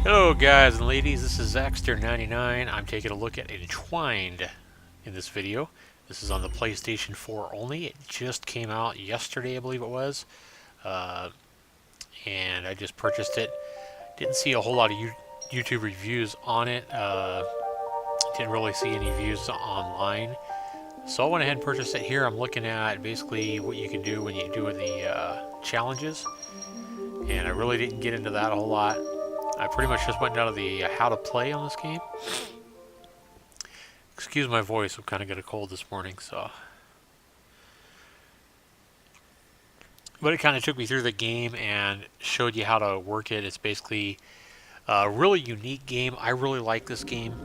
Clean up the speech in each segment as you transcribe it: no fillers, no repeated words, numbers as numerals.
Hello guys and ladies, this is Zaxter99. I'm taking a look at Entwined in this video. This is on the PlayStation 4 only. It just came out yesterday, I believe it was. And I just purchased it. Didn't see a whole lot of YouTube reviews on it. Didn't really see any views online. So I went ahead and purchased it here. I'm looking at basically what you can do when you do the challenges. And I really didn't get into that a whole lot. I pretty much just went down to the how to play on this game. Excuse my voice, I'm kind of got a cold this morning, so. But it kind of took me through the game and showed you how to work it. It's basically a really unique game. I really like this game.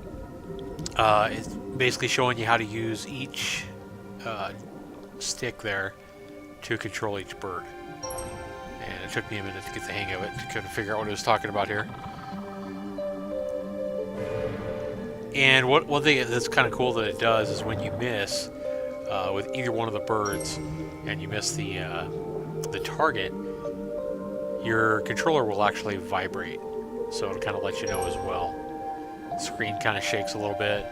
It's basically showing you how to use each stick there to control each bird. And it took me a minute to get the hang of it, to kind of figure out what it was talking about here. And one thing that's kind of cool that it does is when you miss with either one of the birds, and you miss the target, your controller will actually vibrate. So it'll kind of let you know as well. The screen kind of shakes a little bit.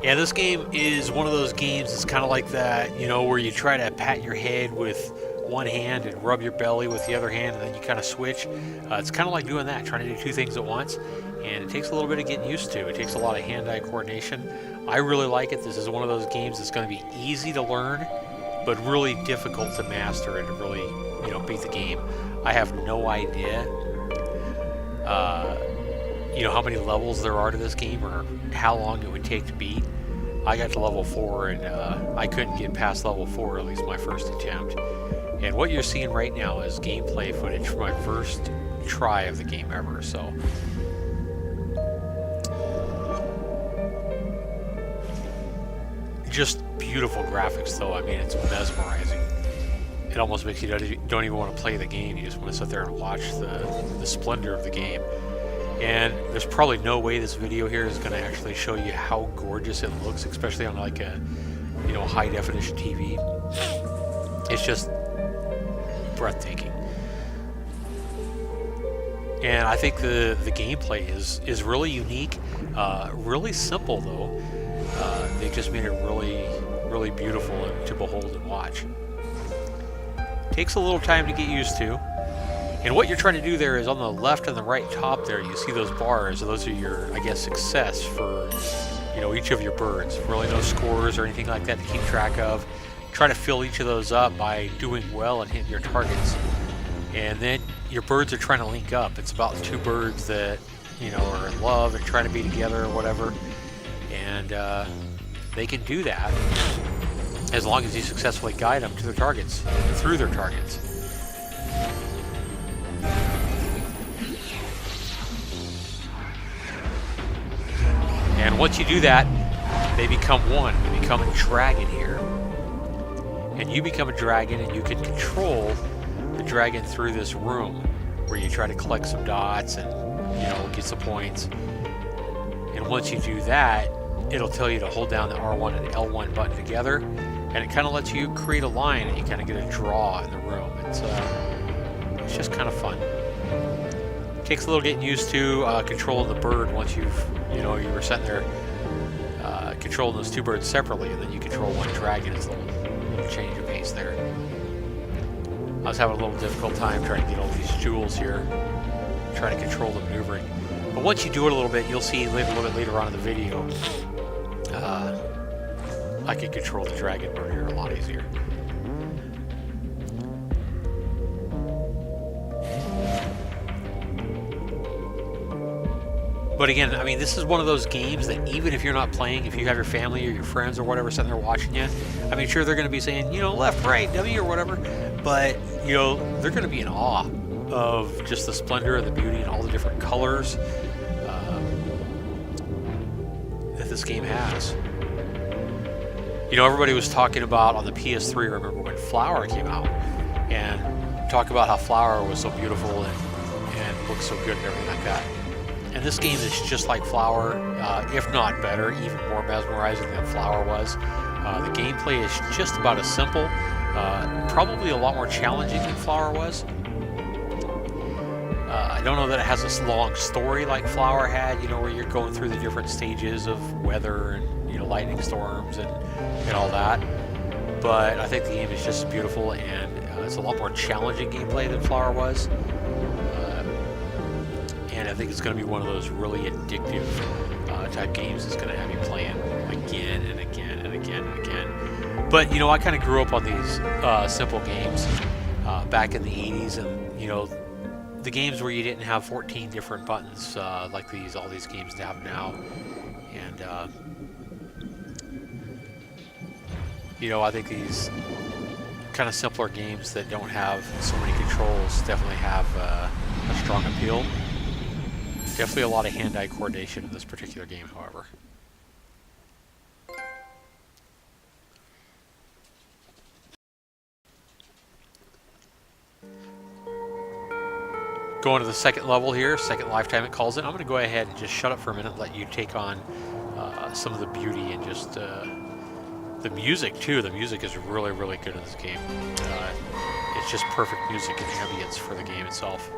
Yeah, this game is one of those games that's kind of like that, you know, where you try to pat your head with one hand and rub your belly with the other hand, and then you kind of switch. It's kind of like doing that, trying to do two things at once, and it takes a little bit of getting used to. It takes a lot of hand-eye coordination. I really like it. This is one of those games that's going to be easy to learn, but really difficult to master and to really, you know, beat the game. I have no idea, you know, how many levels there are to this game or how long it would take to beat. I got to level 4 and I couldn't get past level 4, at least my first attempt. And what you're seeing right now is gameplay footage from my first try of the game ever, so. Just beautiful graphics though. I mean, it's mesmerizing. It almost makes you don't even want to play the game. You just want to sit there and watch the splendor of the game. And there's probably no way this video here is going to actually show you how gorgeous it looks, especially on like a, you know, high definition TV. It's just breathtaking. And I think the gameplay is really unique, really simple though. They just made it really beautiful to behold and watch. Takes a little time to get used to. And what you're trying to do there is on the left and the right top there, you see those bars. Those are your, I guess, success for, you know, each of your birds. Really no scores or anything like that to keep track of. Try to fill each of those up by doing well and hitting your targets. And then your birds are trying to link up. It's about two birds that, you know, are in love and trying to be together or whatever. And they can do that as long as you successfully guide them to their targets, through their targets. And once you do that, they become one. They become a dragon here. And you become a dragon and you can control the dragon through this room where you try to collect some dots and, you know, get some points. And once you do that, it'll tell you to hold down the R1 and the L1 button together, and it kind of lets you create a line and you kind of get a draw in the room. It's just kind of fun. Takes a little getting used to controlling the bird once you were sitting there controlling those two birds separately, and then you control one dragon. It's a little change of pace there. I was having a little difficult time trying to get all these jewels here, trying to control the maneuvering. But once you do it a little bit, you'll see a little bit later on in the video, I can control the dragon bird here a lot easier. But again, I mean, this is one of those games that even if you're not playing, if you have your family or your friends or whatever sitting there watching you, I mean, sure, they're going to be saying, you know, left, right, W or whatever, but, you know, they're going to be in awe of just the splendor and the beauty and all the different colors that this game has. You know, everybody was talking about on the PS3, remember when Flower came out, and talk about how Flower was so beautiful and looked so good and everything like that. And this game is just like Flower, if not better, even more mesmerizing than Flower was. The gameplay is just about as simple, probably a lot more challenging than Flower was. don't know that it has this long story like Flower had, you know, where you're going through the different stages of weather and, you know, lightning storms and all that. But I think the game is just beautiful, and it's a lot more challenging gameplay than Flower was. And I think it's going to be one of those really addictive type games that's going to have you playing again and again and again and again. But, you know, I kind of grew up on these simple games back in the 80s, and, you know, the games where you didn't have 14 different buttons like all these games have now. And, you know, I think these kind of simpler games that don't have so many controls definitely have a strong appeal. Definitely a lot of hand-eye coordination in this particular game, however. Going to the second level here, second lifetime it calls it. I'm going to go ahead and just shut up for a minute and let you take on some of the beauty and just the music too. The music is really, really good in this game. It's just perfect music and ambience for the game itself.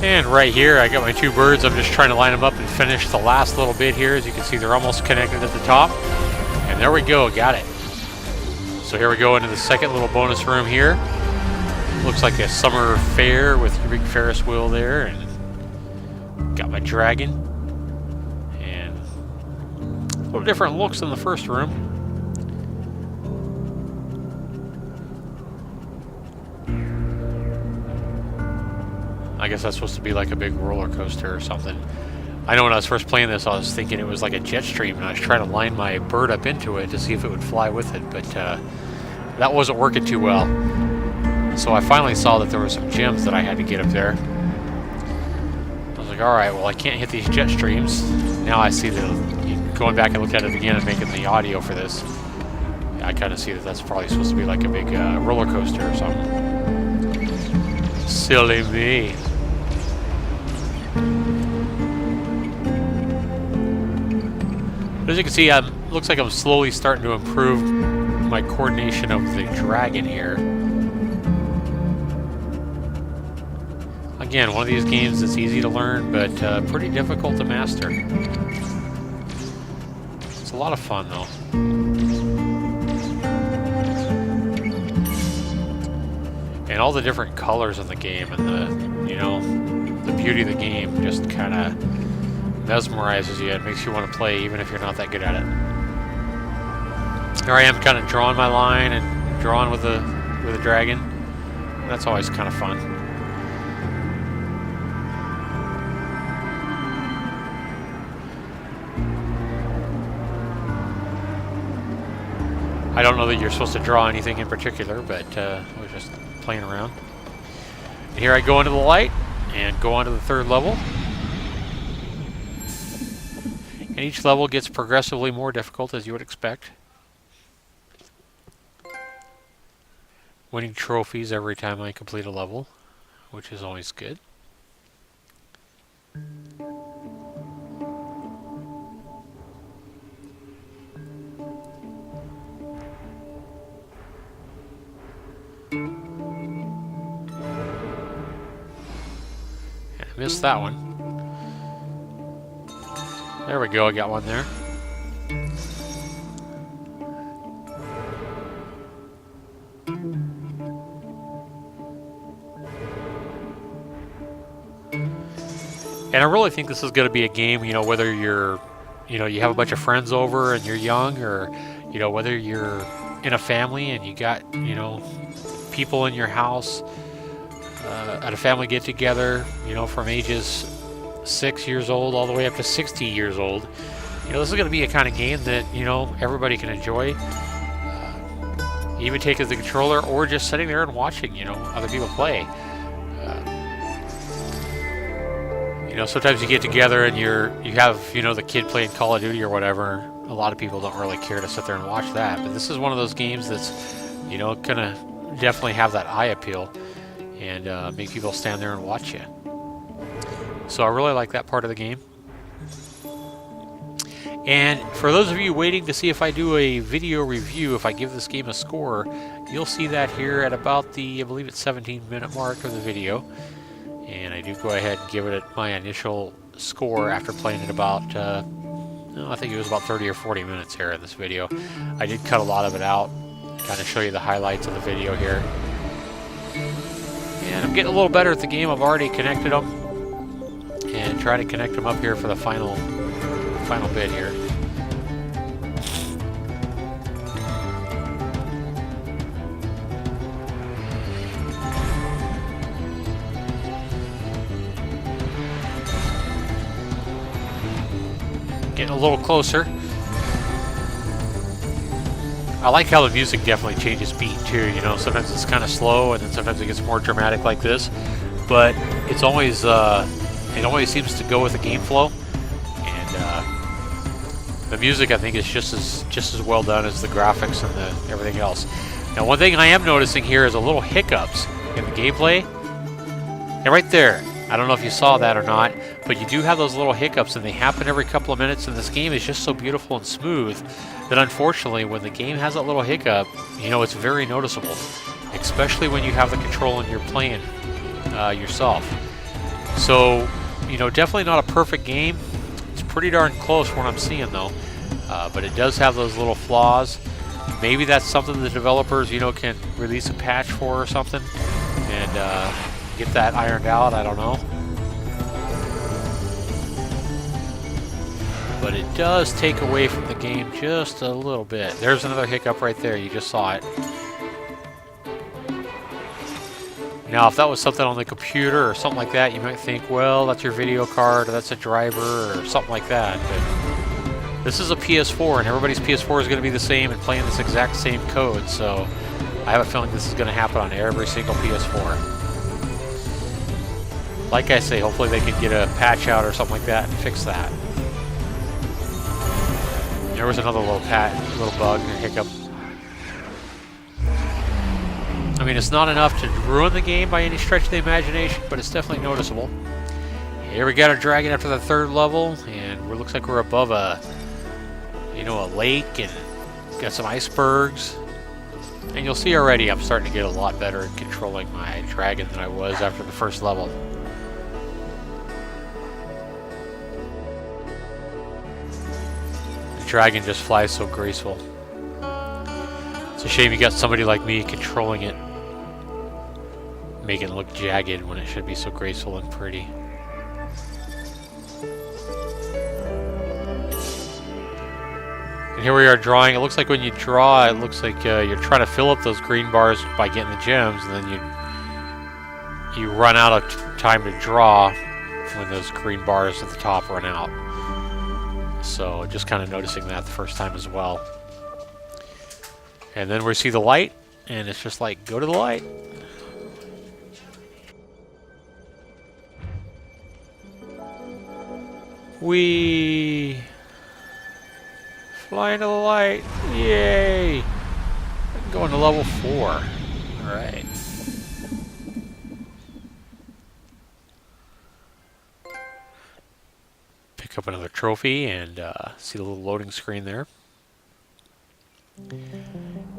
And right here, I got my two birds. I'm just trying to line them up and finish the last little bit here. As you can see, they're almost connected at the top. And there we go, got it. So here we go into the second little bonus room here. Looks like a summer fair with your big Ferris wheel there. And got my dragon. And a little different looks than the first room. I guess that's supposed to be like a big roller coaster or something. I know when I was first playing this, I was thinking it was like a jet stream, and I was trying to line my bird up into it to see if it would fly with it, but that wasn't working too well. So I finally saw that there were some gems that I had to get up there. I was like, alright, well I can't hit these jet streams. Now I see that, going back and look at it again and making the audio for this, I kind of see that that's probably supposed to be like a big roller coaster or something. Silly me. But as you can see, looks like I'm slowly starting to improve my coordination of the dragon here. Again, one of these games that's easy to learn, but pretty difficult to master. It's a lot of fun, though. And all the different colors in the game and the, you know, the beauty of the game just kind of mesmerizes you. It makes you want to play even if you're not that good at it. Here I am kind of drawing my line and drawing with a dragon. That's always kind of fun. I don't know that you're supposed to draw anything in particular, but we're just playing around. And here I go into the light and go on to the third level. And each level gets progressively more difficult, as you would expect. Winning trophies every time I complete a level, which is always good. And I missed that one. There we go, I got one there. And I really think this is going to be a game, you know, whether you're, you know, you have a bunch of friends over and you're young, or, you know, whether you're in a family and you got, you know, people in your house at a family get-together, you know, from ages 6 years old all the way up to 60 years old. You know, this is going to be a kind of game that, you know, everybody can enjoy. Even take as a controller, or just sitting there and watching, you know, other people play. You know, sometimes you get together and you have, you know, the kid playing Call of Duty or whatever. A lot of people don't really care to sit there and watch that. But this is one of those games that's, you know, gonna definitely have that eye appeal and make people stand there and watch you. So I really like that part of the game. And for those of you waiting to see if I do a video review, if I give this game a score, you'll see that here at about the, I believe it's 17-minute mark of the video. And I do go ahead and give it my initial score after playing it about, I think it was about 30 or 40 minutes here in this video. I did cut a lot of it out, kind of show you the highlights of the video here. And I'm getting a little better at the game. I've already connected them and try to connect them up here for the final bit here. Getting a little closer. I like how the music definitely changes beat too, you know, sometimes it's kind of slow and then sometimes it gets more dramatic like this, but it's always, it always seems to go with the game flow, and the music I think is just as well done as the graphics and everything else. Now one thing I am noticing here is a little hiccups in the gameplay, and right there, I don't know if you saw that or not, but you do have those little hiccups, and they happen every couple of minutes, and this game is just so beautiful and smooth that unfortunately when the game has that little hiccup, you know, it's very noticeable, especially when you have the control and you're playing yourself. So, you know, definitely not a perfect game. It's pretty darn close from what I'm seeing though, but it does have those little flaws. Maybe that's something the developers, you know, can release a patch for or something and get that ironed out. I don't know. But it does take away from the game just a little bit. There's another hiccup right there. You just saw it. Now, if that was something on the computer or something like that, you might think, well, that's your video card or that's a driver or something like that. But this is a PS4, and everybody's PS4 is going to be the same and playing this exact same code. So I have a feeling this is going to happen on every single PS4. Like I say, hopefully they can get a patch out or something like that and fix that. There was another little bug, a hiccup. I mean, it's not enough to ruin the game by any stretch of the imagination, but it's definitely noticeable. Here we got our dragon after the third level, and it looks like we're above a lake, and got some icebergs. And you'll see already I'm starting to get a lot better at controlling my dragon than I was after the first level. Dragon just flies so graceful. It's a shame you got somebody like me controlling it, making it look jagged when it should be so graceful and pretty. And here we are drawing. It looks like when you draw, it looks like you're trying to fill up those green bars by getting the gems, and then you run out of time to draw when those green bars at the top run out. So just kind of noticing that the first time as well. And then we see the light, and it's just like, go to the light. We fly into the light. Yay! Going to level 4. Alright. Pick up another trophy and see the little loading screen there.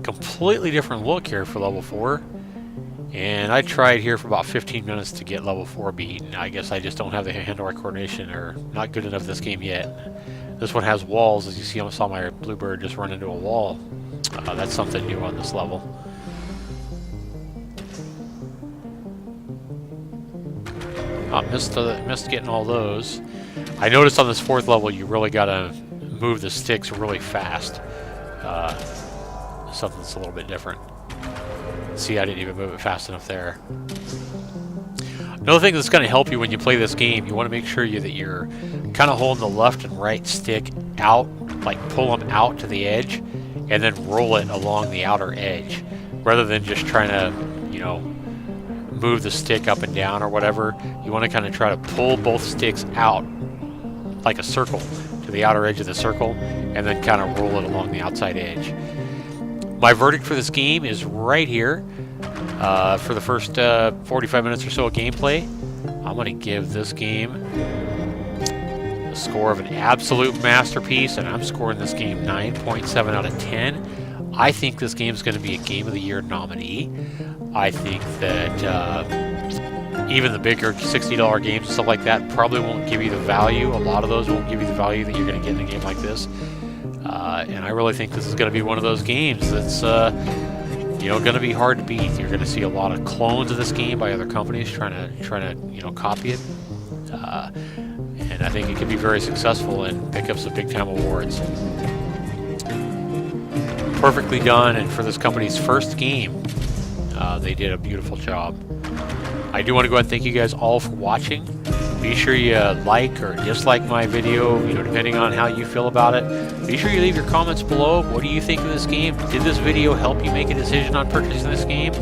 Completely different look here for level 4. And I tried here for about 15 minutes to get level 4 beat. I guess I just don't have the hand-eye coordination, or not good enough this game yet. This one has walls, as you see. I saw my bluebird just run into a wall. That's something new on this level. Missed getting all those. I noticed on this 4th level you really gotta move the sticks really fast. Something that's a little bit different. See, I didn't even move it fast enough there. Another thing that's going to help you when you play this game, you want to make sure that you're kind of holding the left and right stick out, like pull them out to the edge, and then roll it along the outer edge, rather than just trying to, you know, move the stick up and down or whatever. You want to kind of try to pull both sticks out like a circle to the outer edge of the circle, and then kind of roll it along the outside edge. My verdict for this game is right here. For the first 45 minutes or so of gameplay, I'm going to give this game a score of an absolute masterpiece, and I'm scoring this game 9.7 out of 10. I think this game is going to be a Game of the Year nominee. I think that even the bigger $60 games and stuff like that probably won't give you the value. A lot of those won't give you the value that you're going to get in a game like this. And I really think this is going to be one of those games that's, you know, going to be hard to beat. You're going to see a lot of clones of this game by other companies trying to, you know, copy it. And I think it could be very successful and pick up some big-time awards. Perfectly done, and for this company's first game, they did a beautiful job. I do want to go ahead and thank you guys all for watching. Be sure you like or dislike my video, you know, depending on how you feel about it. Be sure you leave your comments below. What do you think of this game? Did this video help you make a decision on purchasing this game?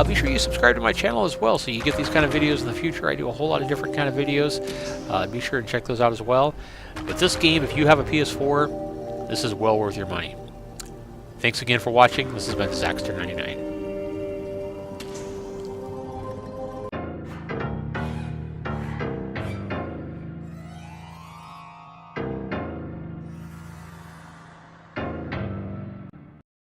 Be sure you subscribe to my channel as well, so you get these kind of videos in the future. I do a whole lot of different kind of videos. Be sure to check those out as well. But this game, if you have a PS4, this is well worth your money. Thanks again for watching. This has been Zaxter99.